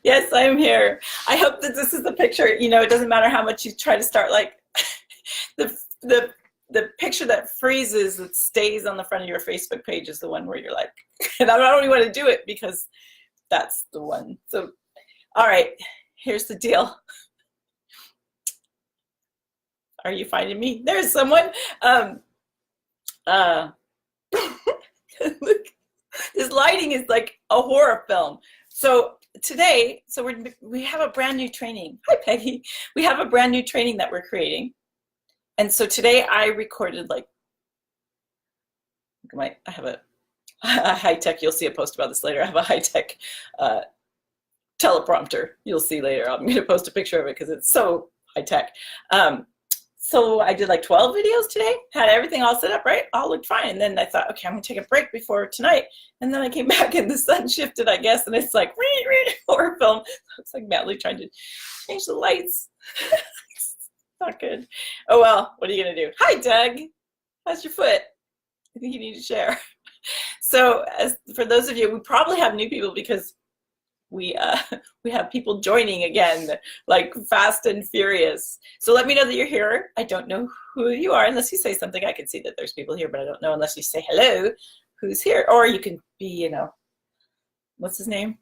Yes, I'm here. I hope that this is the picture. You know, it doesn't matter how much you try to start. Like the the the picture that freezes that stays on the front of your Facebook page is the one where you're like, and I don't even want to do it because that's the one. So, all right, here's the deal. Are you finding me? There's someone. Uh, Look, this lighting is like a horror film. So today, we have a brand new training. Hi, Peggy. We have a brand new training that we're creating. And so today I recorded I have a high-tech, you'll see a post about this later. I have a high-tech teleprompter. You'll see later. I'm going to post a picture of it because it's so high-tech. So I did like 12 videos today, had everything all set up, right? All looked fine. And then I thought, okay, I'm gonna take a break before tonight. And then I came back and the sun shifted, I guess, and it's like, horror film. It's like madly trying to change the lights. It's not good. Oh well, what are you gonna do? Hi, Doug. How's your foot? I think you need to share. So for those of you, we probably have new people because we have people joining again, like fast and furious. So let me know that you're here. I don't know who you are unless you say something. I can see that there's people here, but I don't know unless you say hello who's here. Or you can be, you know, what's his name?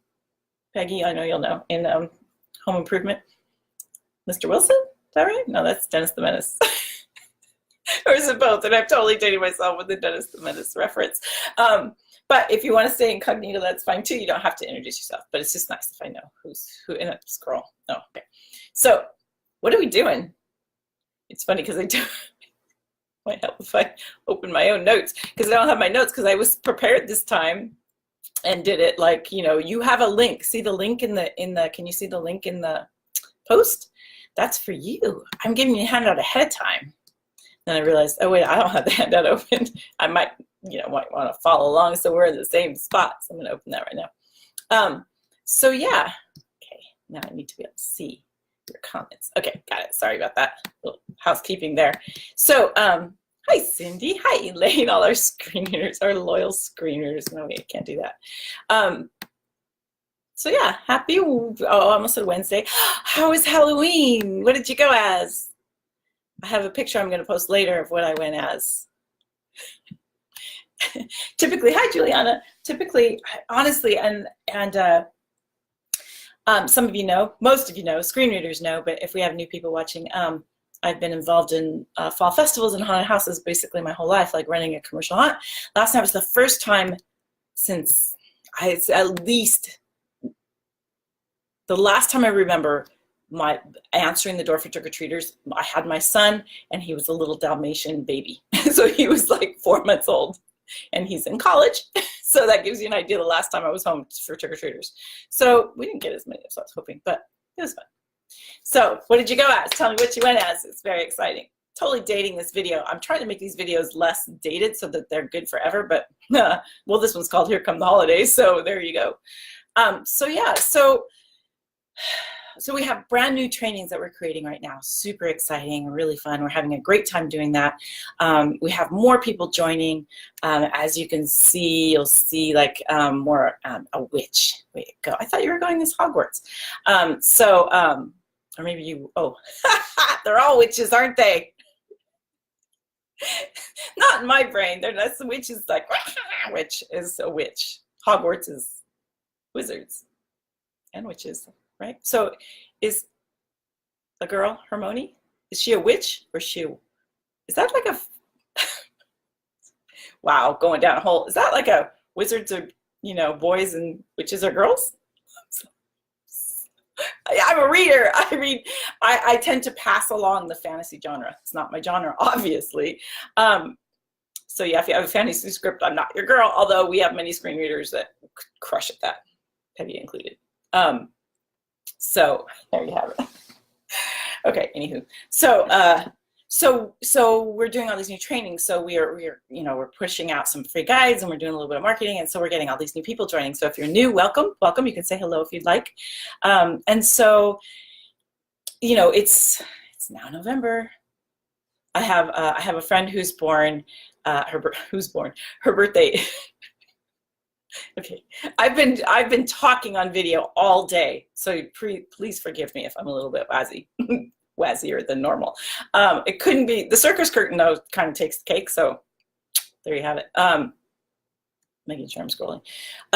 Peggy, I know you'll know, in Home Improvement. Mr. Wilson? Is that right? No, that's Dennis the Menace. Or is it both? And I'm totally dating myself with the Dennis the Menace reference. But if you want to stay incognito, that's fine too. You don't have to introduce yourself, but it's just nice if I know who's who. And a scroll. Oh, okay. So what are we doing? It's funny because I do. Might help if I open my own notes because I don't have my notes because I was prepared this time and did it like, you know, you have a link. See the link in the can you see the link in the post? That's for you. I'm giving you a handout ahead of time. Then I realized, oh wait, I don't have the handout open. I might want to follow along, so we're in the same spot. So I'm going to open that right now. So yeah, okay. Now I need to be able to see your comments. Okay, got it. Sorry about that. A little housekeeping there. So hi Cindy, hi Elaine, all our screeners, our loyal screeners. No, wait, I can't do that. So yeah, happy. Oh, almost said Wednesday. How was Halloween? What did you go as? I have a picture I'm going to post later of what I went as. Typically, hi Juliana. Typically, honestly, and some of you know, most of you know, screen readers know, but if we have new people watching, I've been involved in fall festivals and haunted houses basically my whole life, like running a commercial haunt. Last night was the first time since at least the last time I remember my answering the door for trick-or-treaters. I had my son and he was a little Dalmatian baby. So he was like 4 months old and he's in college. So that gives you an idea the last time I was home for trick-or-treaters. So we didn't get as many as I was hoping, but it was fun. So what did you go as? Tell me what you went as. It's very exciting. Totally dating this video. I'm trying to make these videos less dated so that they're good forever, but well, this one's called Here Come the Holidays. So there you go. So yeah, so we have brand new trainings that we're creating right now. Super exciting, really fun. We're having a great time doing that. We have more people joining. As you can see, you'll see like more a witch. Wait, go. I thought you were going as Hogwarts. Or maybe you, oh, they're all witches, aren't they? Not in my brain. That's the witch is like, witch is a witch. Hogwarts is wizards and witches. Right? So is the girl, Hermione, is she a witch or is that like a, wow, going down a hole. Is that like a wizards are, boys and witches are girls? I'm a reader. I tend to pass along the fantasy genre. It's not my genre, obviously. So yeah, if you have a fantasy script, I'm not your girl, although we have many screen readers that crush at that, Peggy included. So there you have it. Okay, anywho. So we're doing all these new trainings. So we're pushing out some free guides and we're doing a little bit of marketing. And so we're getting all these new people joining. So if you're new, welcome. You can say hello if you'd like. And so, it's now November. I have a friend who's born, her birthday. Okay, I've been talking on video all day, so please forgive me if I'm a little bit wazzy, wazzier than normal. It couldn't be the circus curtain though. Kind of takes the cake, so there you have it. Making sure I'm scrolling.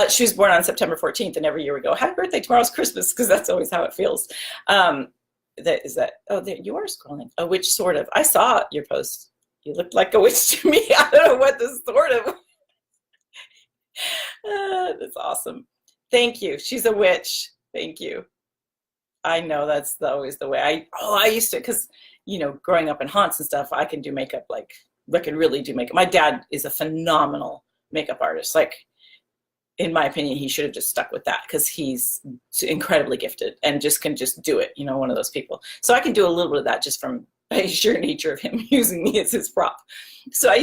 She was born on September 14th, and every year we go, "Happy birthday! Tomorrow's Christmas," because that's always how it feels. Oh, there you are scrolling. A witch, sort of. I saw your post. You looked like a witch to me. I don't know what this sort of. That's awesome. Thank you. She's a witch. Thank you. I know that's always the way. I used to, because growing up in haunts and stuff, I can do makeup like I can really do makeup. My dad is a phenomenal makeup artist. Like, in my opinion, he should have just stuck with that because he's incredibly gifted and can just do it. One of those people. So I can do a little bit of that just from the sheer nature of him using me as his prop. So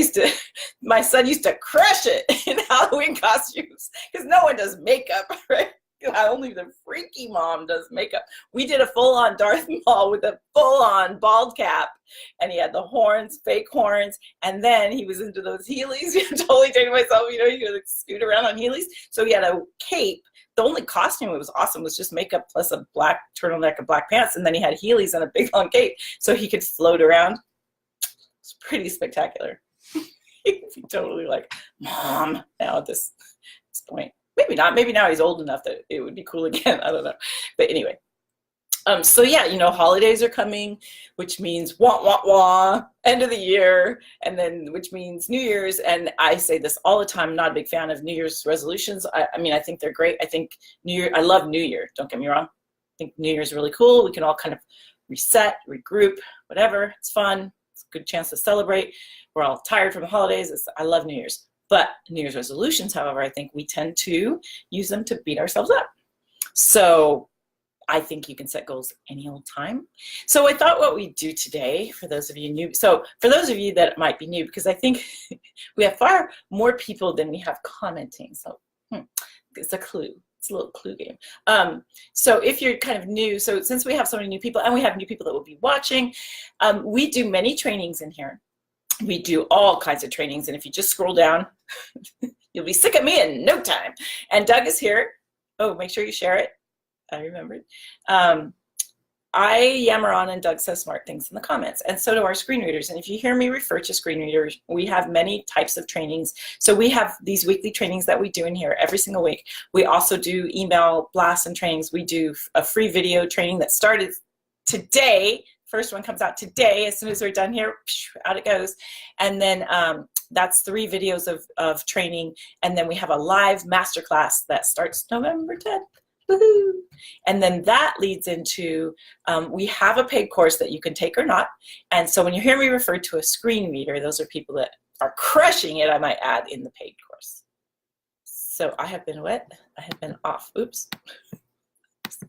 my son used to crush it in Halloween costumes because no one does makeup, right? Only the freaky mom does makeup. We did a full-on Darth Maul with a full-on bald cap, and he had the horns, fake horns, and then he was into those Heelys. Totally dating myself, he would like scoot around on Heelys. So he had a cape. The only costume that was awesome was just makeup plus a black turtleneck and black pants, and then he had Heelys and a big long cape, so he could float around. It's pretty spectacular. He'd be totally like, "Mom," now at this point. Maybe not. Maybe now he's old enough that it would be cool again. I don't know. But anyway. So yeah, holidays are coming, which means wah, wah, wah, end of the year, and then which means New Year's. And I say this all the time. I'm not a big fan of New Year's resolutions. I mean, I think they're great. I think I love New Year. Don't get me wrong. I think New Year's really cool. We can all kind of reset, regroup, whatever. It's fun. It's a good chance to celebrate. We're all tired from the holidays. I love New Year's. But New Year's resolutions, however, I think we tend to use them to beat ourselves up. So I think you can set goals any old time. So I thought what we'd do today, for those of you new, so for those of you that might be new, because I think we have far more people than we have commenting. So it's a clue. It's a little clue game. So if you're kind of new, so since we have so many new people, and we have new people that will be watching, we do many trainings in here. We do all kinds of trainings, and if you just scroll down, you'll be sick of me in no time. And Doug is here. Oh, make sure you share it. I remembered. I yammer on, and Doug says smart things in the comments, and so do our screen readers. And if you hear me refer to screen readers, we have many types of trainings. So we have these weekly trainings that we do in here every single week. We also do email blasts and trainings. We do a free video training that started today. First one comes out today. As soon as we're done here, out it goes. And then that's 3 videos of training. And then we have a live masterclass that starts November 10th. Woohoo! And then that leads into, we have a paid course that you can take or not. And so when you hear me refer to a screen reader, those are people that are crushing it, I might add, in the paid course. So I have been what? I have been off. Oops.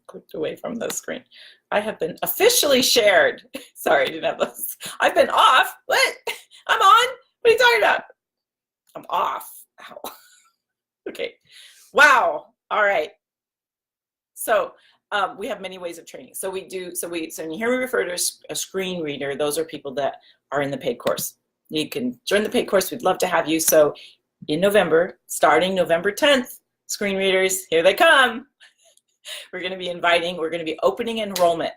Clicked away from the screen. I have been officially shared. Sorry, I didn't have those. I've been off. What? I'm on? What are you talking about? I'm off. Ow. Okay. Wow. All right. So we have many ways of training. So when you hear me refer to a screen reader, those are people that are in the paid course. You can join the paid course. We'd love to have you. So in November, starting November 10th, screen readers, here they come. We're going to be opening enrollment.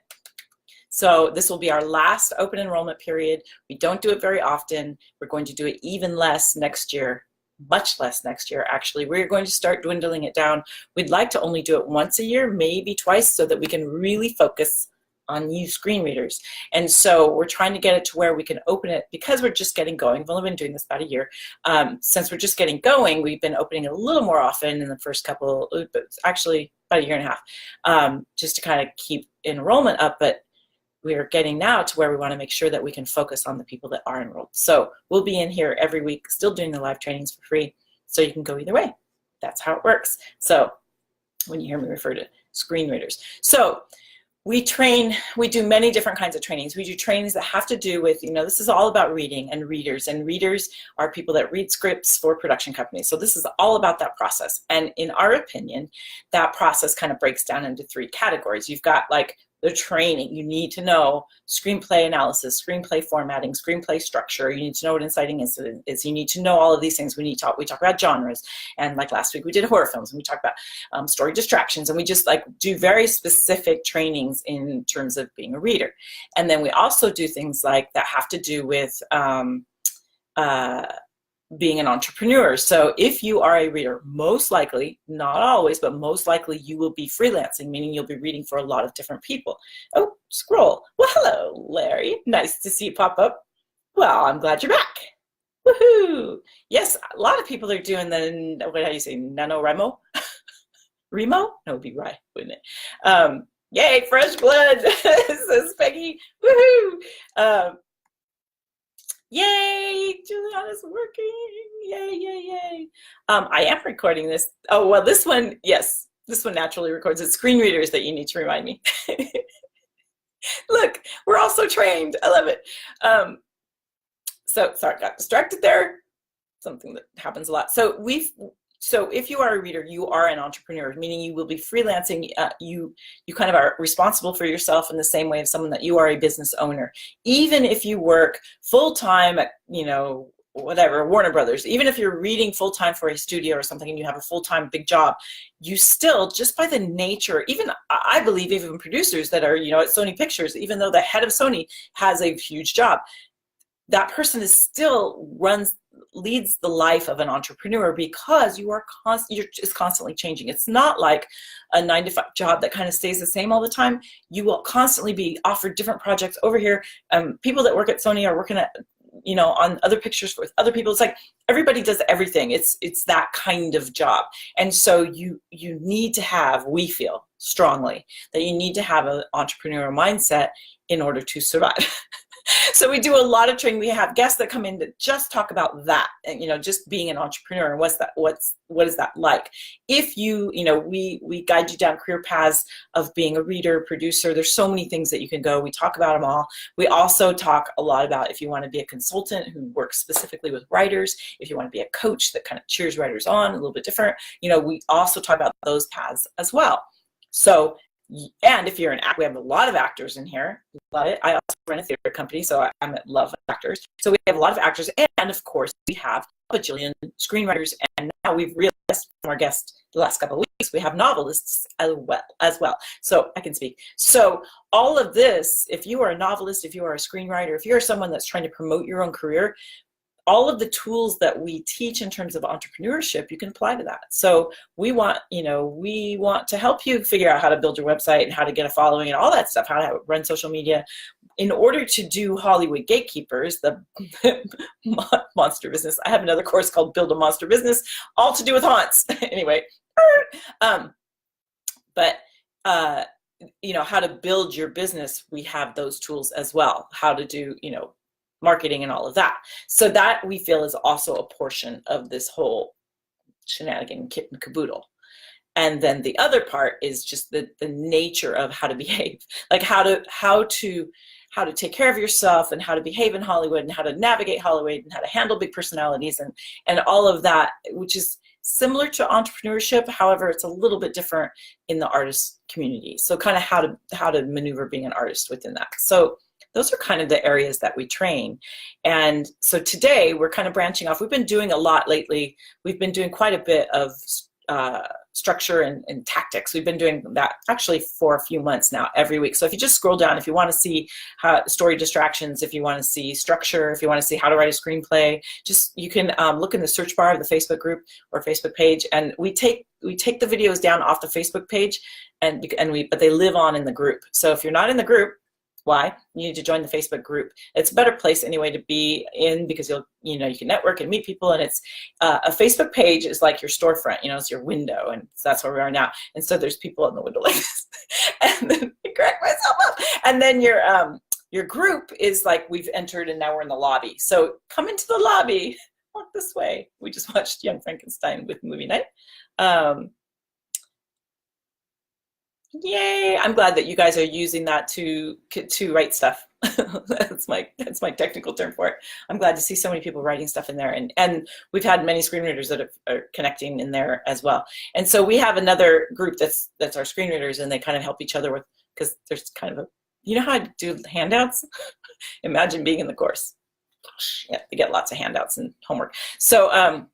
So this will be our last open enrollment period. We don't do it very often. We're going to do it even less next year, much less next year, actually. We're going to start dwindling it down. We'd like to only do it once a year, maybe twice, so that we can really focus on you screen readers. And so we're trying to get it to where we can open it, because we're just getting going. We've only been doing this about a year. Since we're just getting going, we've been opening a little more often in the first couple, actually about a year and a half, just to kind of keep enrollment up. But we're getting now to where we want to make sure that we can focus on the people that are enrolled. So we'll be in here every week, still doing the live trainings for free, so you can go either way. That's how it works. So when you hear me refer to screen readers. So we do many different kinds of trainings. We do trainings that have to do with, this is all about reading and readers are people that read scripts for production companies. So this is all about that process. And in our opinion, that process kind of breaks down into 3 categories. You've got like the training. You need to know screenplay analysis, screenplay formatting, screenplay structure. You need to know what inciting incident is. You need to know all of these things. We talk about genres, and like last week we did horror films, and we talked about story distractions, and we just like do very specific trainings in terms of being a reader. And then we also do things like that have to do with being an entrepreneur. So if you are a reader, most likely, not always, but most likely you will be freelancing, meaning you'll be reading for a lot of different people. Oh, scroll. Well, hello, Larry. Nice to see you pop up. Well, I'm glad you're back. Woohoo! Yes, a lot of people are doing the, what do you say, NaNoWriMo? Remo? No, it'd be right, wouldn't it? Yay, fresh blood, says Peggy. Woohoo! Yay, Juliana's working. Yay, yay, yay. I am recording this. Oh, well, this one, yes, this one naturally records. It's screen readers that you need to remind me. Look, we're all so trained. I love it. So, sorry, got distracted there. Something that happens a lot. So if you are a reader, you are an entrepreneur, meaning you will be freelancing. You kind of are responsible for yourself in the same way of someone that you are a business owner. Even if you work full-time at, whatever, Warner Brothers, even if you're reading full-time for a studio or something and you have a full-time big job, you still, just by the nature, even I believe even producers that are, at Sony Pictures, even though the head of Sony has a huge job, that person is still leads the life of an entrepreneur, because you're just constantly changing. It's not like a 9-to-5 job that kind of stays the same all the time. You will constantly be offered different projects over here. People that work at Sony are working at, on other pictures with other people. It's like everybody does everything. It's that kind of job. And so you need to have, we feel strongly that you need to have an entrepreneurial mindset in order to survive. So we do a lot of training. We have guests that come in to just talk about that, and just being an entrepreneur and what is that like. If we guide you down career paths of being a reader, producer. There's so many things that you can go. We talk about them all. We also talk a lot about if you want to be a consultant who works specifically with writers, if you want to be a coach that kind of cheers writers on, a little bit different. We also talk about those paths as well. So. And if you're an actor, we have a lot of actors in here. Love it. I also run a theater company, so I love actors. So we have a lot of actors, and of course we have a bajillion screenwriters, and now we've realized from our guest the last couple of weeks, we have novelists as well. So I can speak. So all of this, if you are a novelist, if you are a screenwriter, if you're someone that's trying to promote your own career, all of the tools that we teach in terms of entrepreneurship, you can apply to that. So we want to help you figure out how to build your website and how to get a following and all that stuff, how to run social media in order to do Hollywood Gatekeepers, the monster business. I have another course called Build a Monster Business, all to do with haunts. Anyway, but how to build your business, we have those tools as well. How to do, marketing and all of that. So that we feel is also a portion of this whole shenanigan kit and caboodle. And then the other part is just the nature of how to behave, like how to take care of yourself and how to behave in Hollywood and how to navigate Hollywood and how to handle big personalities and all of that, which is similar to entrepreneurship. However, it's a little bit different in the artist community. So kind of how to maneuver being an artist within that. So those are kind of the areas that we train. And so today we're kind of branching off. We've been doing a lot lately. We've been doing quite a bit of structure and tactics. We've been doing that actually for a few months now, every week. So if you just scroll down, if you want to see story distractions, if you want to see structure, if you want to see how to write a screenplay, you can look in the search bar of the Facebook group or Facebook page. And we take the videos down off the Facebook page, but they live on in the group. So if you're not in the group, why? You need to join the Facebook group. It's a better place anyway to be in, because you can network and meet people, and it's a Facebook page is like your storefront, it's your window, and so that's where we are now. And so there's people in the window like this, and then I crack myself up. And then your group is like we've entered, and now we're in the lobby. So come into the lobby, walk this way. We just watched Young Frankenstein with movie night. Yay! I'm glad that you guys are using that to write stuff. That's my technical term for it. I'm glad to see so many people writing stuff in there, and we've had many screenreaders that are connecting in there as well. And so we have another group that's our screenreaders, and they kind of help each other with because there's kind of a, you know how I do handouts? Imagine being in the course. Gosh, yeah, they get lots of handouts and homework. So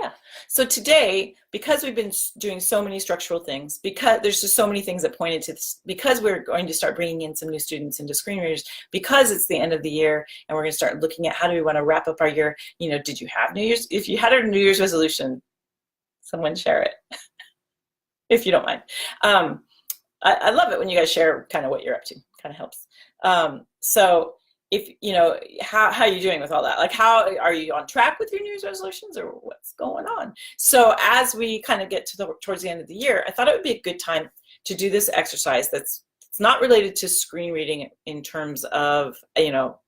yeah, so today, because we've been doing so many structural things, because there's just so many things that pointed to this, because we're going to start bringing in some new students into screen readers, because it's the end of the year, and we're going to start looking at how do we want to wrap up our year. You know, did you have New Year's? If you had a New Year's resolution, someone share it, if you don't mind. I love it when you guys share kind of what you're up to. Kind of helps. So if, you know, how are you doing with all that? Like, how are you on track with your New Year's resolutions, or what's going on? So as we kind of get to towards the end of the year, I thought it would be a good time to do this exercise it's not related to screen reading in terms of, you know,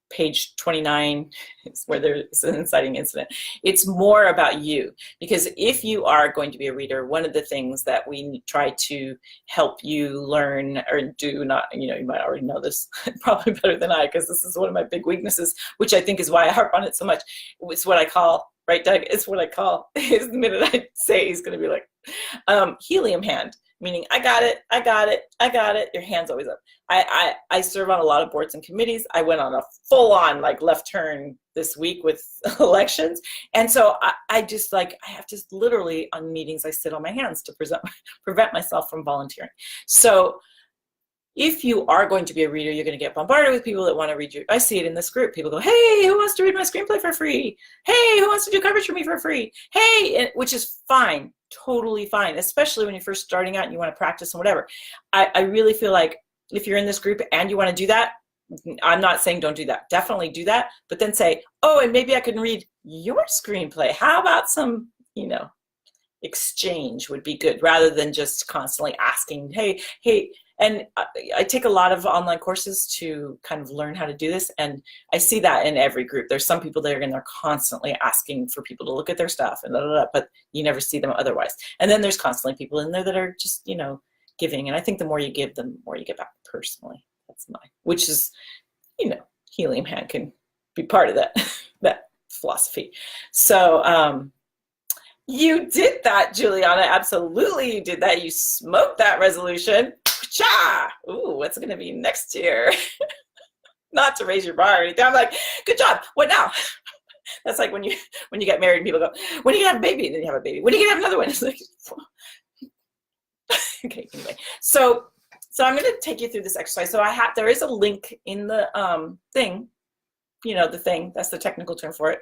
page 29 is where there's an inciting incident. It's more about you, because if you are going to be a reader, one of the things that we try to help you learn or do, not, you know, you might already know this probably better than I, because this is one of my big weaknesses, which I think is why I harp on it so much. It's what I call, right, Doug? It's what I call, is the minute I say, he's going to be like, helium hand. Meaning, I got it, I got it, I got it. Your hand's always up. I serve on a lot of boards and committees. I went on a full-on like left turn this week with elections. And so I just like, I have to literally on meetings, I sit on my hands to prevent myself from volunteering. So if you are going to be a reader, you're going to get bombarded with people that want to read you. I see it in this group. People go, hey, who wants to read my screenplay for free? Hey, who wants to do coverage for me for free? Hey, which is fine, totally fine, especially when you're first starting out and you want to practice and whatever. I really feel like if you're in this group and you want to do that, I'm not saying don't do that. Definitely do that. But then say, oh, and maybe I can read your screenplay. How about some, you know, exchange would be good, rather than just constantly asking, hey. And I take a lot of online courses to kind of learn how to do this, and I see that in every group. There's some people that are constantly asking for people to look at their stuff, and but you never see them otherwise. And then there's constantly people in there that are just, you know, giving. And I think the more you give, the more you get back personally. That's mine, which is, you know, helium hand can be part of that, that philosophy. So, you did that, Juliana. Absolutely, you did that. You smoked that resolution. Cha! Ooh, what's going to be next year? Not to raise your bar or anything. I'm like, good job. What now? That's like when you get married and people go, when are you going to have a baby? And then you have a baby. When are you going to have another one? It's like, okay, anyway. So I'm going to take you through this exercise. So there is a link in the thing, you know, the thing, that's the technical term for it.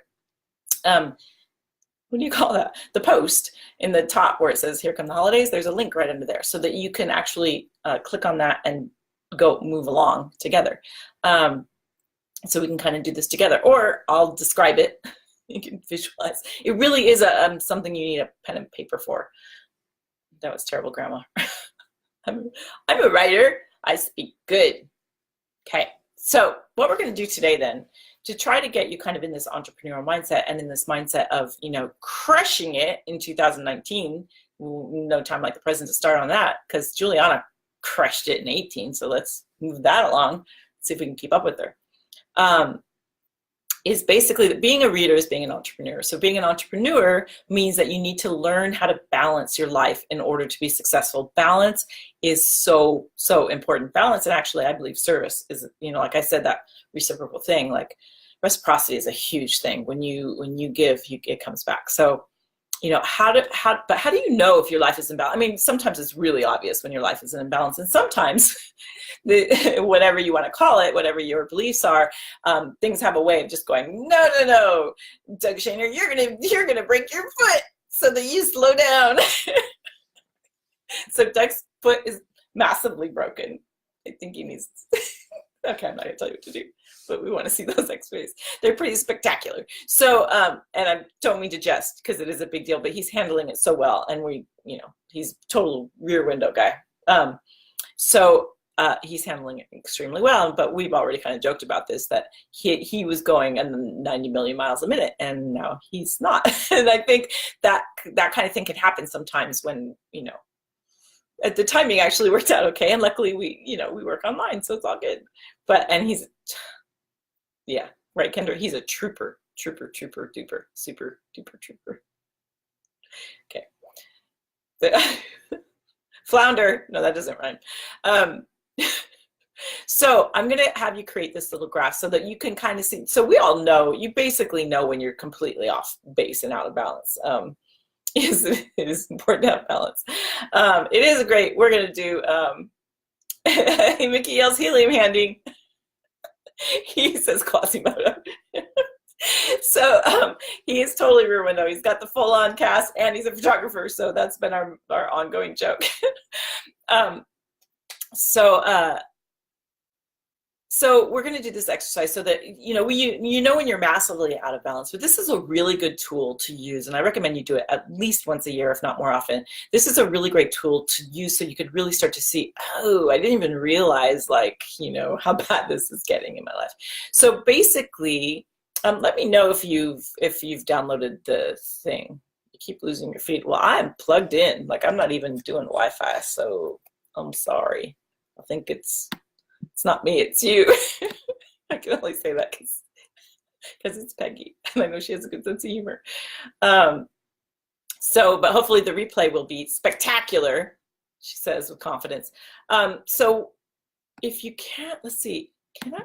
What do you call that? The post in the top where it says, here come the holidays, there's a link right under there so that you can actually click on that and go move along together. So we can kind of do this together, or I'll describe it. You can visualize. It really is something you need a pen and paper for. That was terrible grammar. I'm a writer. I speak good. Okay, so what we're going to do today then, to try to get you kind of in this entrepreneurial mindset and in this mindset of, you know, crushing it in 2019, no time like the present to start on that, because Juliana crushed it in 18, so let's move that along, see if we can keep up with her. Is basically that being a reader is being an entrepreneur. So being an entrepreneur means that you need to learn how to balance your life in order to be successful. Balance is so, so important. Balance, and actually I believe service is, you know, like I said, that reciprocal thing, like reciprocity is a huge thing. When you give, it comes back. So, you know, how do you know if your life is in balance? I mean, sometimes it's really obvious when your life is in balance, and sometimes whatever you want to call it, whatever your beliefs are, things have a way of just going, no, Doug Shaner, you're gonna break your foot so that you slow down. So Doug's foot is massively broken. I think he needs. Okay, I'm not gonna tell you what to do, but we want to see those x-rays. They're pretty spectacular. So, and I don't mean to jest because it is a big deal, but he's handling it so well, and he's a total rear window guy. So he's handling it extremely well, but we've already kind of joked about this, that he was going at 90 million miles a minute, and now he's not. And I think that kind of thing can happen sometimes when, you know, at the timing actually worked out okay, and luckily we work online, so it's all good. And he's, yeah, right, Kendra, he's a trooper, duper, super duper trooper. Okay. Flounder, no, that doesn't rhyme. Um, so I'm going to have you create this little graph so that you can kind of see. So we all know, you basically know when you're completely off base and out of balance. It is important to have balance. It is great. We're going to do, Mickey yells helium handing. He says Quasimodo. So he is totally Rear Window. He's got the full-on cast and he's a photographer. So that's been our ongoing joke. So we're going to do this exercise so that, you know, when you're massively out of balance, but this is a really good tool to use. And I recommend you do it at least once a year, if not more often. This is a really great tool to use so you could really start to see, oh, I didn't even realize, like, you know, how bad this is getting in my life. So basically, let me know if you've downloaded the thing. You keep losing your feed. Well, I'm plugged in. Like, I'm not even doing Wi-Fi, so I'm sorry. I think it's not me, it's you. I can only say that because it's Peggy, and I know she has a good sense of humor. But hopefully the replay will be spectacular, she says with confidence. So if you can't, let's see, can I? I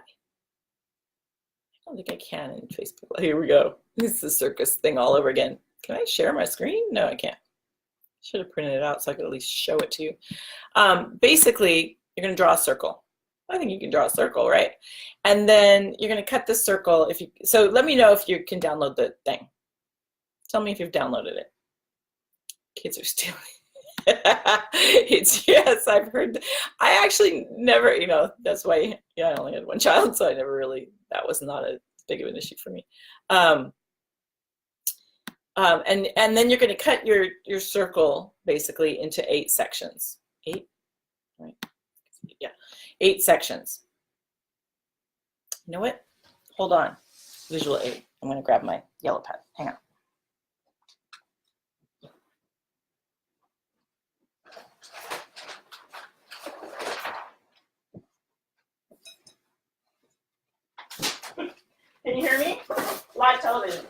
don't think I can in Facebook. Here we go. This is the circus thing all over again. Can I share my screen? No, I can't. Should have printed it out so I could at least show it to you. Basically, you're going to draw a circle. I think you can draw a circle, right? And then you're going to cut this circle. So let me know if you can download the thing. Tell me if you've downloaded it. Kids are stealing. Yes, I've heard. I actually never, you know, that's why, yeah, I only had one child, so I never really, that was not as big of an issue for me. And then you're going to cut your circle basically into 8 sections. 8, right? Yeah, 8 sections. You know what? Hold on. Visual 8. I'm going to grab my yellow pad. Hang on. Can you hear me? Live television.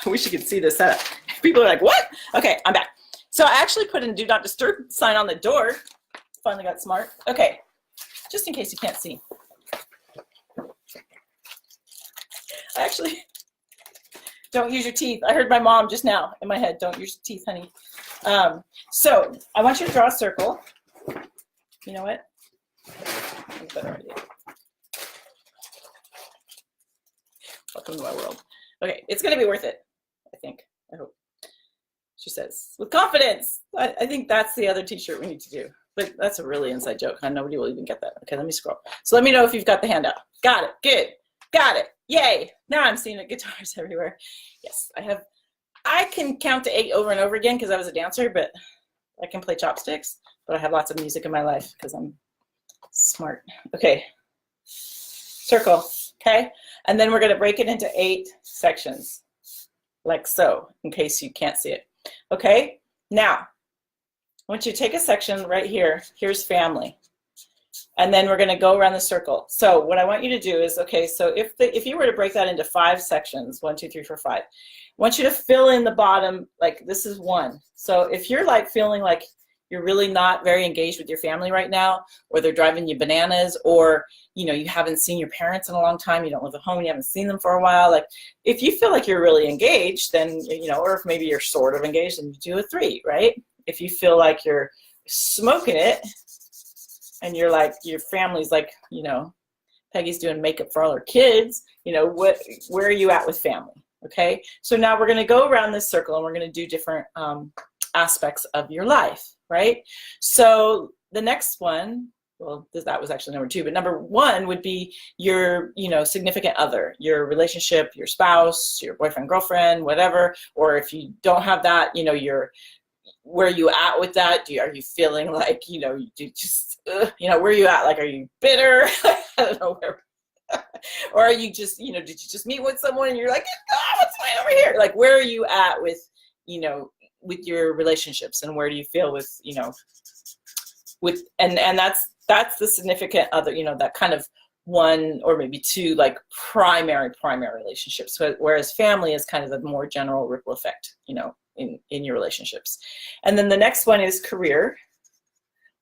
I wish you could see this setup. People are like, what? Okay, I'm back. So I actually put in do not disturb sign on the door. Finally got smart. Okay, just in case you can't see. Actually, don't use your teeth. I heard my mom just now in my head, don't use your teeth, honey. So I want you to draw a circle. You know what? That's a better idea. Welcome to my world. Okay, it's going to be worth it, I think. I hope. She says, with confidence. I think that's the other t-shirt we need to do. But that's a really inside joke. Huh? Nobody will even get that. Okay, let me scroll. So let me know if you've got the handout. Got it. Good. Got it. Yay. Now I'm seeing the guitars everywhere. Yes, I have. I can count to 8 over and over again because I was a dancer, but I can play chopsticks. But I have lots of music in my life because I'm smart. Okay. Circle. Okay. And then we're going to break it into 8 sections, like so, in case you can't see it. Okay. Now, I want you to take a section right here. Here's family. And then we're going to go around the circle. So what I want you to do is, okay, so if you were to break that into 5 sections, 1, 2, 3, 4, 5, I want you to fill in the bottom, like this is 1. So if you're like feeling like you're really not very engaged with your family right now, or they're driving you bananas, or you know you haven't seen your parents in a long time, you don't live at home, you haven't seen them for a while, like if you feel like you're really engaged, then you know, or if maybe you're sort of engaged, then you do a 3, right? If you feel like you're smoking it and you're like your family's like, you know, Peggy's doing makeup for all her kids, you know, where are you at with family? Okay, so now we're going to go around this circle and we're going to do different aspects of your life, right? So the next one, well, that was actually number 2, but number 1 would be your, you know, significant other, your relationship, your spouse, your boyfriend, girlfriend, whatever. Or if you don't have that, you know, where are you at with that? Are you feeling like, you know, you just, you know, where are you at? Like, are you bitter? I don't know where. Or are you just, you know, did you just meet with someone and you're like, oh, what's going over here? Like, where are you at with, you know, with your relationships, and where do you feel with, you know, with, and that's the significant other, you know, that kind of one or maybe two like primary relationships, whereas family is kind of a more general ripple effect, you know, in your relationships. And then the next one is career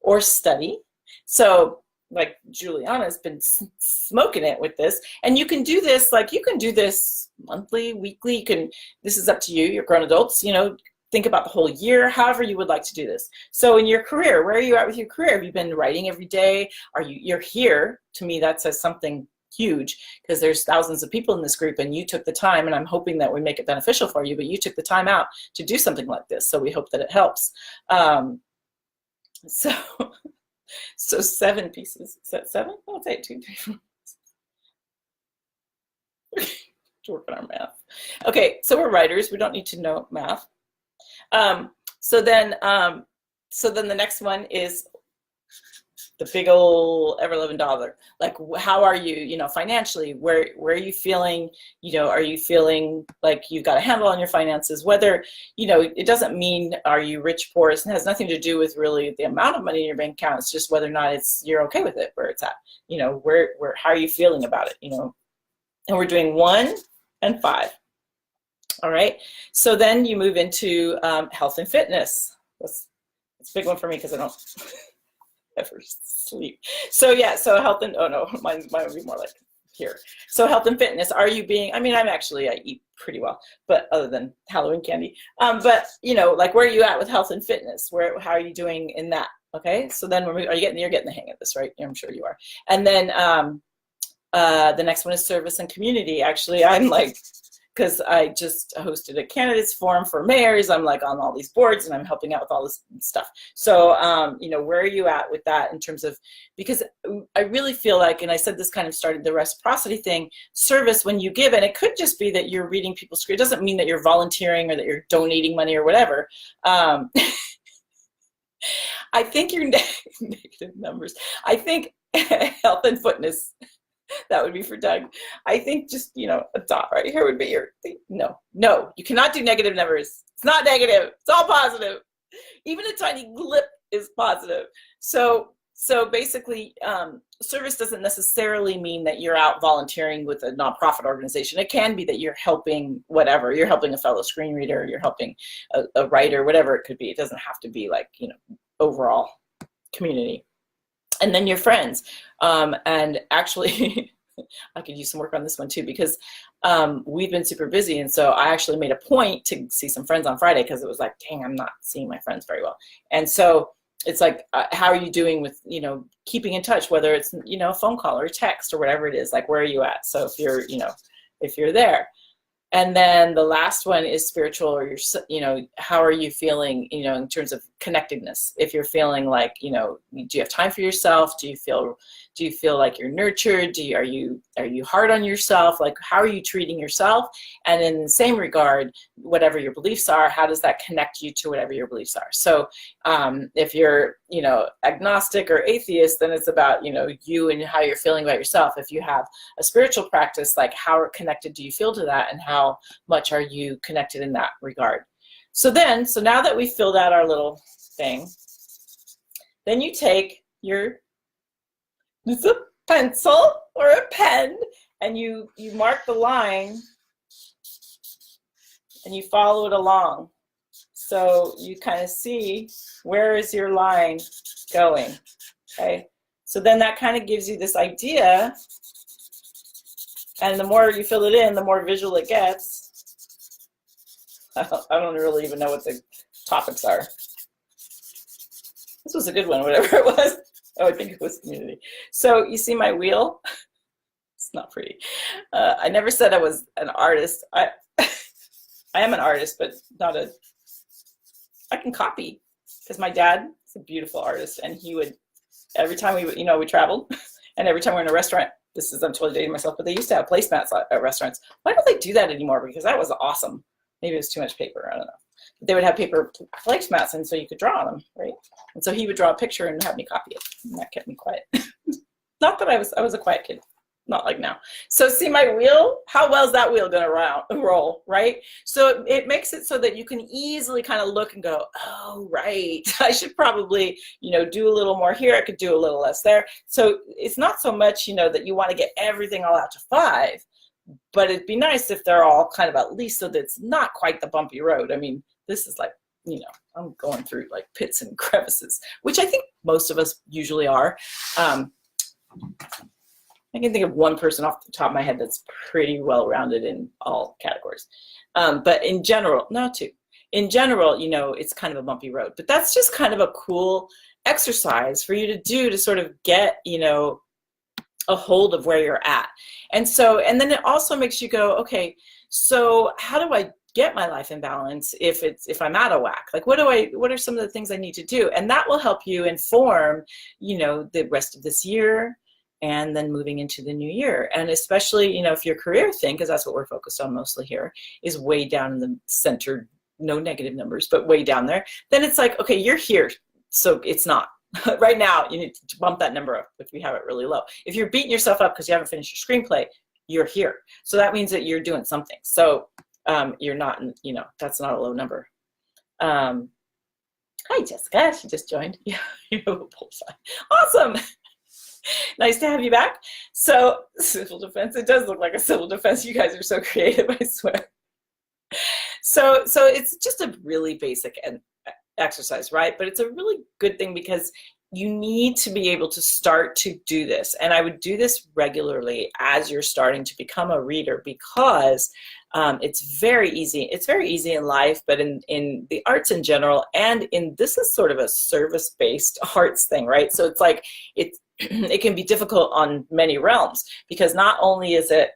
or study. So like Juliana's been smoking it with this, and you can do this, like you can do this monthly, weekly, you can, this is up to you, you're grown adults, you know, think about the whole year, however you would like to do this. So in your career, where are you at with your career? Have you been writing every day? You're here? To me, that says something huge, because there's thousands of people in this group, and you took the time, and I'm hoping that we make it beneficial for you, but you took the time out to do something like this. So we hope that it helps. So 7 pieces. Is that 7? Oh, it's 8, 2, 3, 4. To work on our math. Okay, so we're writers. We don't need to know math. So then the next one is the big old ever-loving dollar. Like, how are you, you know, financially? Where are you feeling, you know, are you feeling like you've got a handle on your finances? Whether, you know, it doesn't mean are you rich, poor. It has nothing to do with really the amount of money in your bank account. It's just whether or not you're okay with it, where it's at. You know, how are you feeling about it, you know? And we're doing 1 and 5. All right, so then you move into health and fitness. It's a big one for me because I don't ever sleep. So yeah, so health and, oh no, mine would be more like here. So health and fitness, are you being, I mean, I eat pretty well, but other than Halloween candy. But you know, like where are you at with health and fitness? How are you doing in that? Okay, so then you're getting the hang of this, right? I'm sure you are. And then the next one is service and community. Actually, I'm like, because I just hosted a candidates forum for mayors. I'm like on all these boards, and I'm helping out with all this stuff. So, you know, where are you at with that in terms of, because I really feel like, and I said this kind of started the reciprocity thing, service when you give, and it could just be that you're reading people's script. It doesn't mean that you're volunteering or that you're donating money or whatever. I think your negative numbers. I think health and fitness, that would be for Doug. I think just, you know, a dot right here would be your thing. No, you cannot do negative numbers. It's not negative. It's all positive. Even a tiny blip is positive. So basically, service doesn't necessarily mean that you're out volunteering with a nonprofit organization. It can be that you're helping whatever. You're helping a fellow screenreader. You're helping a writer, whatever it could be. It doesn't have to be like, you know, overall community. And then your friends. And actually, I could use some work on this one too, because we've been super busy. And so I actually made a point to see some friends on Friday, because it was like, dang, I'm not seeing my friends very well. And so it's like, how are you doing with, you know, keeping in touch, whether it's, you know, a phone call or text or whatever it is, like, where are you at? So if you're, you know, if you're there. And then the last one is spiritual, or you know, how are you feeling, you know, in terms of connectedness? If you're feeling like, you know, do you have time for yourself? Do you feel like you're nurtured? Are you hard on yourself? Like, how are you treating yourself? And in the same regard, whatever your beliefs are, how does that connect you to whatever your beliefs are? So if you're, you know, agnostic or atheist, then it's about, you know, you and how you're feeling about yourself. If you have a spiritual practice, like, how connected do you feel to that, and how much are you connected in that regard? So now that we filled out our little thing, then you take your a pencil or a pen, and you mark the line, and you follow it along. So you kind of see, where is your line going? Okay, so then that kind of gives you this idea, and the more you fill it in, the more visual it gets. I don't really even know what the topics are. This was a good one, whatever it was. Oh, I think it was community. So you see my wheel? It's not pretty. I never said I was an artist. I am an artist, but not a, I can copy, because my dad is a beautiful artist, and he would, every time we traveled, and every time we're in a restaurant, I'm totally dating myself, but they used to have placemats at restaurants. Why don't they do that anymore? Because that was awesome. Maybe it was too much paper, I don't know. But they would have paper placemats, and so you could draw on them, right? And so he would draw a picture and have me copy it, and that kept me quiet. Not that I was a quiet kid. not like now. So see my wheel, how well is that wheel going to roll, right? So it makes it so that you can easily kind of look and go, oh, right, I should probably, do a little more here. I could do a little less there. So it's not so much, that you want to get everything all out to 5, but it'd be nice if they're all kind of at least so that it's not quite the bumpy road. I mean, this is like, I'm going through like pits and crevices, which I think most of us usually are. I can think of one person off the top of my head that's pretty well-rounded in all categories. But in general, no, 2. In general, it's kind of a bumpy road. But that's just kind of a cool exercise for you to do to sort of get, a hold of where you're at. And then it also makes you go, okay, so how do I get my life in balance if I'm out of whack? Like, what are some of the things I need to do? And that will help you inform, the rest of this year, and then moving into the new year. And especially, if your career thing, because that's what we're focused on mostly here, is way down in the center, no negative numbers, but way down there, then it's like, okay, you're here. So it's not. Right now, you need to bump that number up if you have it really low. If you're beating yourself up because you haven't finished your screenplay, you're here. So that means that you're doing something. So you're not, that's not a low number. Hi, Jessica. She just joined. Yeah, you have a bullseye. Awesome. Nice to have you back. So civil defense, it does look like a civil defense. You guys are so creative, I swear. So it's just a really basic exercise, right? But it's a really good thing because you need to be able to start to do this. And I would do this regularly as you're starting to become a reader, because it's very easy. It's very easy in life, but in the arts in general, and this is sort of a service-based arts thing, right? So it's like, it can be difficult on many realms, because not only is it,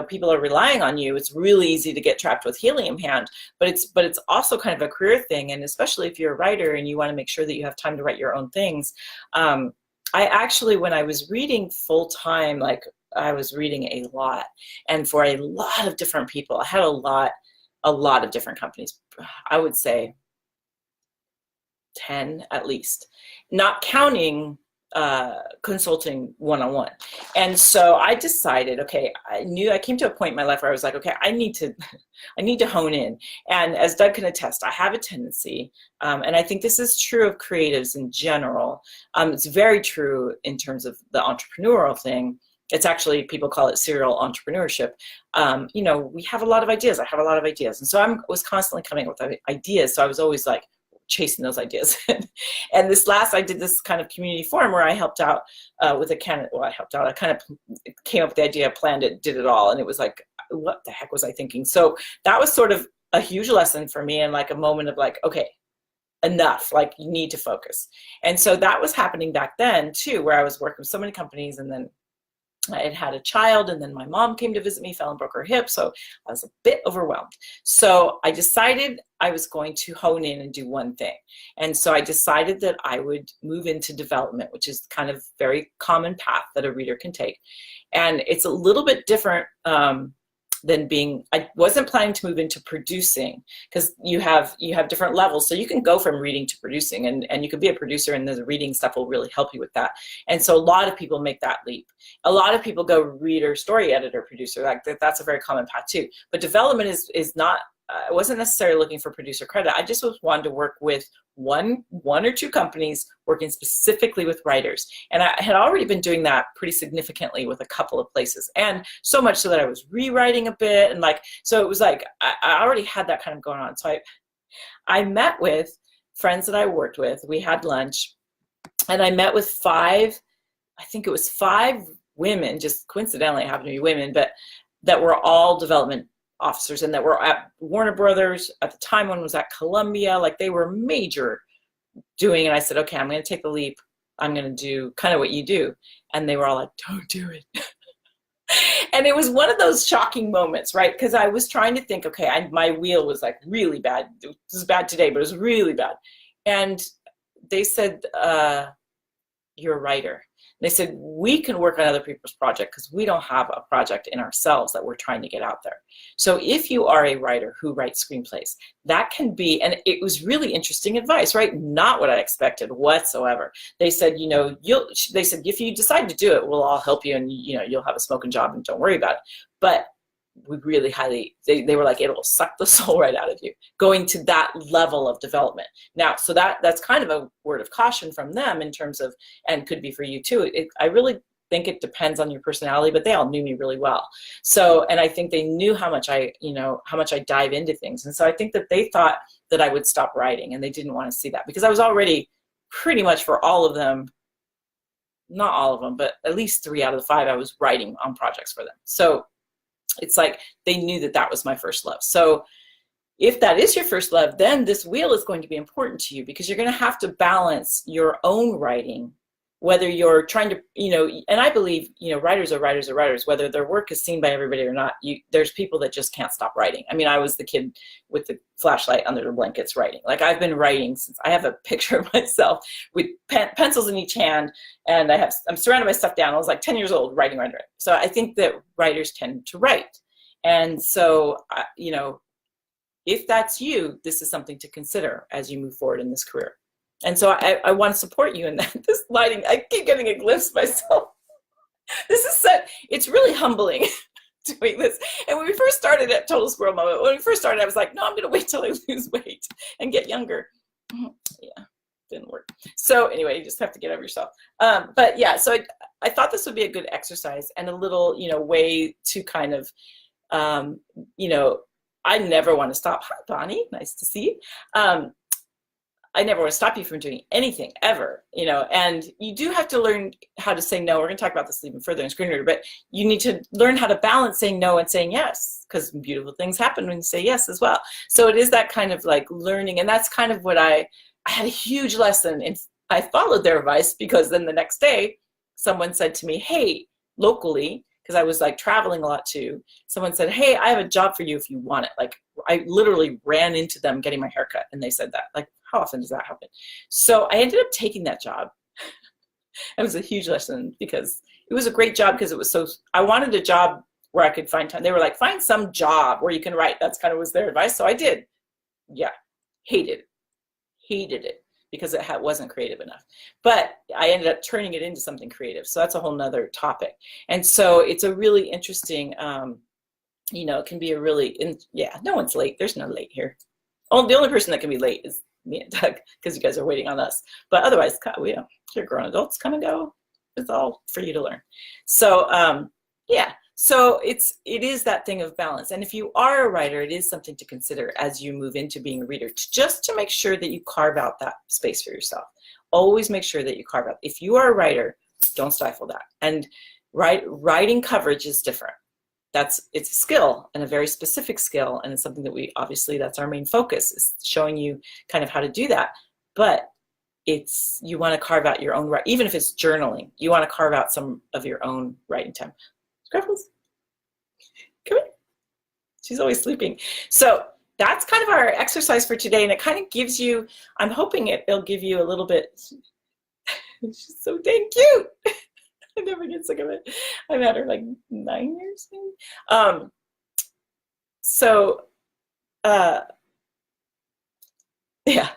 people are relying on you, it's really easy to get trapped with helium hand, but it's also kind of a career thing. And especially if you're a writer and you want to make sure that you have time to write your own things. I actually, when I was reading full time, like I was reading a lot, and for a lot of different people. I had a lot of different companies. I would say 10 at least, not counting consulting one-on-one. And so I decided, okay, I came to a point in my life where I was like, okay, I need to hone in. And as Doug can attest, I have a tendency, and I think this is true of creatives in general. It's very true in terms of the entrepreneurial thing. It's actually, people call it serial entrepreneurship. We have a lot of ideas. I have a lot of ideas. And so I was constantly coming up with ideas. So I was always like, chasing those ideas. And I did this kind of community forum where I helped out with a candidate. Well, I kind of came up with the idea, planned it, did it all. And it was like, what the heck was I thinking? So that was sort of a huge lesson for me, and like a moment of like, okay, enough, like you need to focus. And so that was happening back then too, where I was working with so many companies, and then I had a child, and then my mom came to visit me, fell and broke her hip, so I was a bit overwhelmed. So I decided I was going to hone in and do one thing. And so I decided that I would move into development, which is kind of very common path that a reader can take. And it's a little bit different I wasn't planning to move into producing, because you have different levels. So you can go from reading to producing, and you can be a producer, and the reading stuff will really help you with that. And so a lot of people make that leap. A lot of people go reader, story editor, producer. Like that's a very common path too. But development is not, I wasn't necessarily looking for producer credit. I just wanted to work with one or two companies working specifically with writers. And I had already been doing that pretty significantly with a couple of places. And so much so that I was rewriting a bit. And so it was like, I already had that kind of going on. So I met with friends that I worked with. We had lunch, and I met with 5 women, just coincidentally happened to be women, but that were all development officers, and that were at Warner Brothers at the time. One was at Columbia, like they were major doing. And I said, okay, I'm going to take the leap. I'm going to do kind of what you do. And they were all like, don't do it. And it was one of those shocking moments, right? Because I was trying to think, okay, my wheel was like really bad. It was bad today, but it was really bad. And they said, you're a writer. They said, we can work on other people's project because we don't have a project in ourselves that we're trying to get out there. So if you are a writer who writes screenplays, that can be, and it was really interesting advice, right? Not what I expected whatsoever. They said, you know, they said, if you decide to do it, we'll all help you, and you know, you'll have a smoking job and don't worry about it. But we really highly, they were like, it'll suck the soul right out of you going to that level of development. Now, so that's kind of a word of caution from them in terms of, and could be for you too. I really think it depends on your personality, but they all knew me really well. So, and I think they knew how much I dive into things. And so I think that they thought that I would stop writing, and they didn't want to see that because I was already pretty much for all of them, not all of them, but at least 3 out of the 5, I was writing on projects for them. So it's like they knew that that was my first love. So if that is your first love, then this wheel is going to be important to you because you're going to have to balance your own writing, whether you're trying to, you know, and I believe, you know, writers are writers are writers, whether their work is seen by everybody or not. There's people that just can't stop writing. I mean, I was the kid with the flashlight under the blankets writing. Like, I've been writing since, I have a picture of myself with pencils in each hand, and I'm surrounded by stuff down. I was like 10 years old writing. So I think that writers tend to write. And so, you know, if that's you, this is something to consider as you move forward in this career. And so I want to support you in that. This lighting, I keep getting a glimpse of myself. This is it's really humbling doing this. And when we first started at Total Squirrel Moment, when we first started, I was like, no, I'm going to wait till I lose weight and get younger. Yeah, didn't work. So anyway, you just have to get over yourself. But yeah, so I thought this would be a good exercise and a little, you know, way to kind of, you know, I never want to stop. Hi, Bonnie. Nice to see you. I never want to stop you from doing anything ever, you know, and you do have to learn how to say no. We're going to talk about this even further in Screenreader, but you need to learn how to balance saying no and saying yes, because beautiful things happen when you say yes as well. So it is that kind of like learning, and that's kind of what I had a huge lesson, and I followed their advice, because then the next day someone said to me, hey, locally, because I was like traveling a lot too, someone said, hey, I have a job for you if you want it. Like, I literally ran into them getting my haircut, and they said that. Like, how often does that happen? So I ended up taking that job. It was a huge lesson because it was a great job, because it was so, I wanted a job where I could find time. They were like, find some job where you can write. That's kind of was their advice. So I did. Yeah, hated it because it wasn't creative enough. But I ended up turning it into something creative. So that's a whole nother topic. And so it's a really interesting, you know, it can be a really, yeah, no one's late. There's no late here. Oh, the only person that can be late is me and Doug, because you guys are waiting on us. But otherwise, we don't. You're grown adults, come and go. It's all for you to learn. So yeah, so it is that thing of balance. And if you are a writer, it is something to consider as you move into being a reader, just to make sure that you carve out that space for yourself. Always make sure that you carve out. If you are a writer, don't stifle that. And writing coverage is different. It's a skill, and a very specific skill, and it's something that obviously that's our main focus, is showing you kind of how to do that. But you want to carve out your own, even if it's journaling, you want to carve out some of your own writing time. Scruffles, come here. She's always sleeping. So that's kind of our exercise for today, and it kind of gives you, I'm hoping it'll give you a little bit, she's so dang cute. I never get sick of it. I've had her like 9 years maybe. Yeah,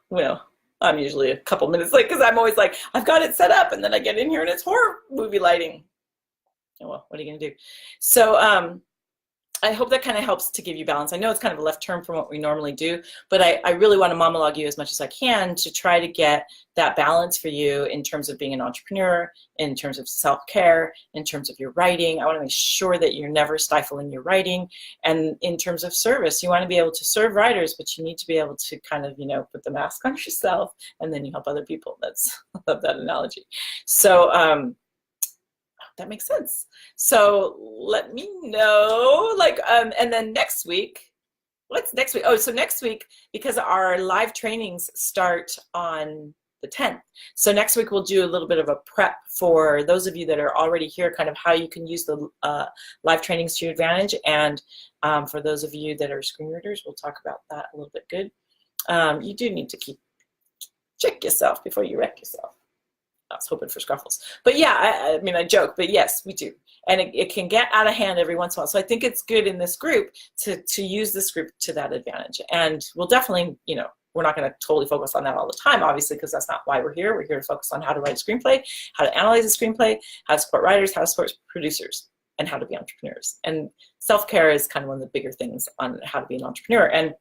well, I'm usually a couple minutes late because I'm always like, I've got it set up, and then I get in here and it's horror movie lighting. Oh, well, what are you gonna do? So I hope that kind of helps to give you balance. I know it's kind of a left turn from what we normally do, but I really want to monologue you as much as I can to try to get that balance for you in terms of being an entrepreneur, in terms of self-care, in terms of your writing. I want to make sure that you're never stifling your writing. And in terms of service, you want to be able to serve writers, but you need to be able to kind of, you know, put the mask on yourself, and then you help other people. I love that analogy. So, that makes sense. So let me know, like, and then next week, what's next week? Oh, so next week, because our live trainings start on the 10th. So next week we'll do a little bit of a prep for those of you that are already here, kind of how you can use the live trainings to your advantage. And for those of you that are screen readers, we'll talk about that a little bit. Good. You do need to check yourself before you wreck yourself. I was hoping for Scruffles. But yeah, I mean, I joke, but yes, we do. And it can get out of hand every once in a while. So I think it's good in this group to use this group to that advantage. And we'll definitely, you know, we're not going to totally focus on that all the time, obviously, because that's not why we're here. We're here to focus on how to write a screenplay, how to analyze a screenplay, how to support writers, how to support producers, and how to be entrepreneurs. And self-care is kind of one of the bigger things on how to be an entrepreneur. And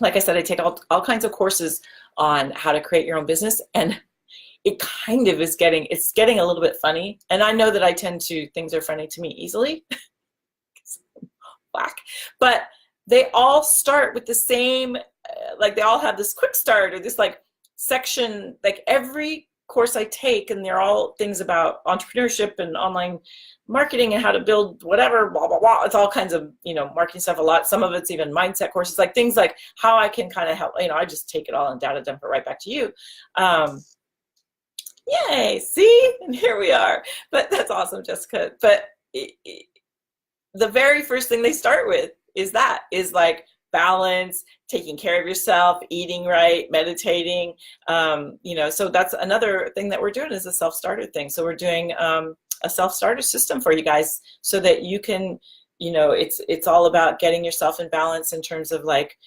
like I said, I take all kinds of courses on how to create your own business, and it kind of is getting a little bit funny. And I know that things are funny to me easily. Whack. But they all start with the same, like they all have this quick start or this like section, like every course I take, and they're all things about entrepreneurship and online marketing and how to build whatever, blah, blah, blah. It's all kinds of, you know, marketing stuff a lot. Some of it's even mindset courses, like things like how I can kind of help, you know, I just take it all and data dump it right back to you. Yay, see, and here we are. But that's awesome, Jessica. But the very first thing they start with is like balance, taking care of yourself, eating right, meditating. You know, so that's another thing that we're doing is a self-starter thing. So we're doing a self-starter system for you guys so that you can, you know, it's all about getting yourself in balance in terms of like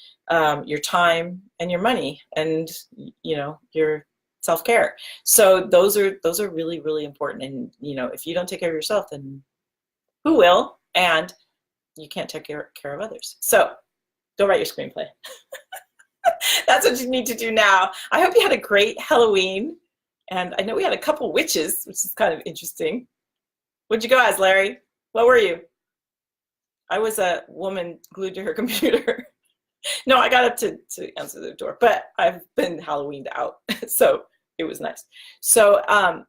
your time and your money and, you know, your self-care. So those are really, really important. And, you know, if you don't take care of yourself, then who will? And you can't take care of others. So go write your screenplay. That's what you need to do now. I hope you had a great Halloween. And I know we had a couple witches, which is kind of interesting. What'd you go as, Larry? What were you? I was a woman glued to her computer. No, I got up to answer the door, but I've been Halloweened out. So it was nice. So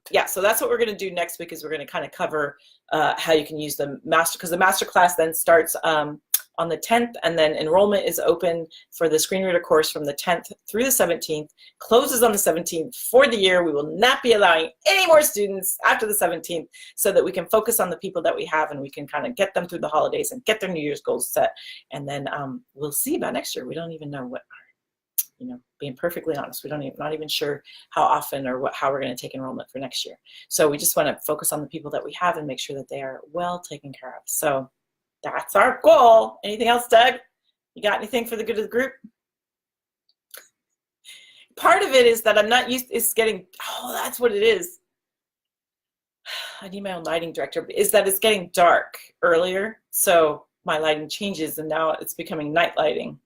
yeah, so that's what we're going to do next week is we're going to kind of cover how you can use the master, because the master class then starts on the 10th, and then enrollment is open for the screen reader course from the 10th through the 17th, closes on the 17th for the year. We will not be allowing any more students after the 17th so that we can focus on the people that we have and we can kind of get them through the holidays and get their New Year's goals set. And then we'll see about next year. We don't even know what our, you know, being perfectly honest, not even sure how often or how we're going to take enrollment for next year. So we just want to focus on the people that we have and make sure that they are well taken care of. So that's our goal. Anything else, Doug? You got anything for the good of the group? Part of it is that I'm not used, it's getting, oh, that's what it is. I need my own lighting director, is that it's getting dark earlier. So my lighting changes and now it's becoming night lighting.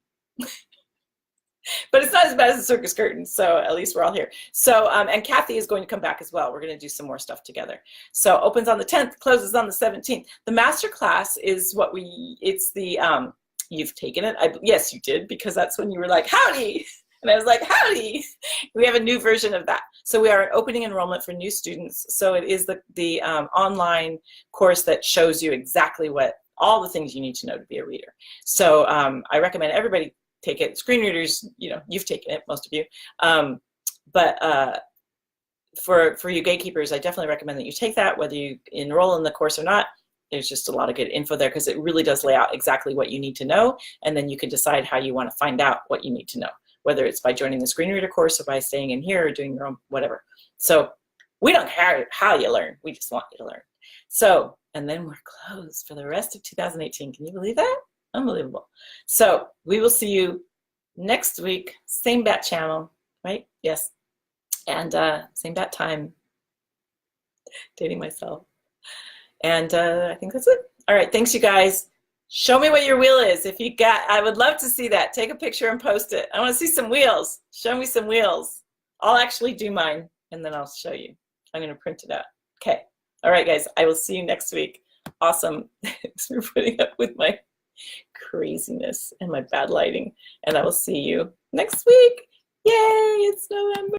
But it's not as bad as the circus curtains, so at least we're all here. So, and Kathy is going to come back as well. We're going to do some more stuff together. So opens on the 10th, closes on the 17th. The master class is what it's the, you've taken it. Yes, you did, because that's when you were like, howdy. And I was like, howdy. We have a new version of that. So we are opening enrollment for new students. So it is the online course that shows you exactly all the things you need to know to be a reader. So I recommend everybody take it. Screen readers, you know, you've taken it, most of you. But for you gatekeepers, I definitely recommend that you take that, whether you enroll in the course or not. There's just a lot of good info there because it really does lay out exactly what you need to know, and then you can decide how you want to find out what you need to know, whether it's by joining the screen reader course or by staying in here or doing your own whatever. So we don't care how you learn. We just want you to learn. So, and then we're closed for the rest of 2018. Can you believe that? Unbelievable. So we will see you next week, same bat channel, right? Yes. And same bat time. Dating myself. And I think that's it. All right. Thanks, you guys. Show me what your wheel is. If you got, I would love to see that. Take a picture and post it. I want to see some wheels. Show me some wheels. I'll actually do mine and then I'll show you. I'm going to print it out. Okay. All right, guys. I will see you next week. Awesome. Thanks for putting up with my craziness and my bad lighting. And I will see you next week. Yay, it's November.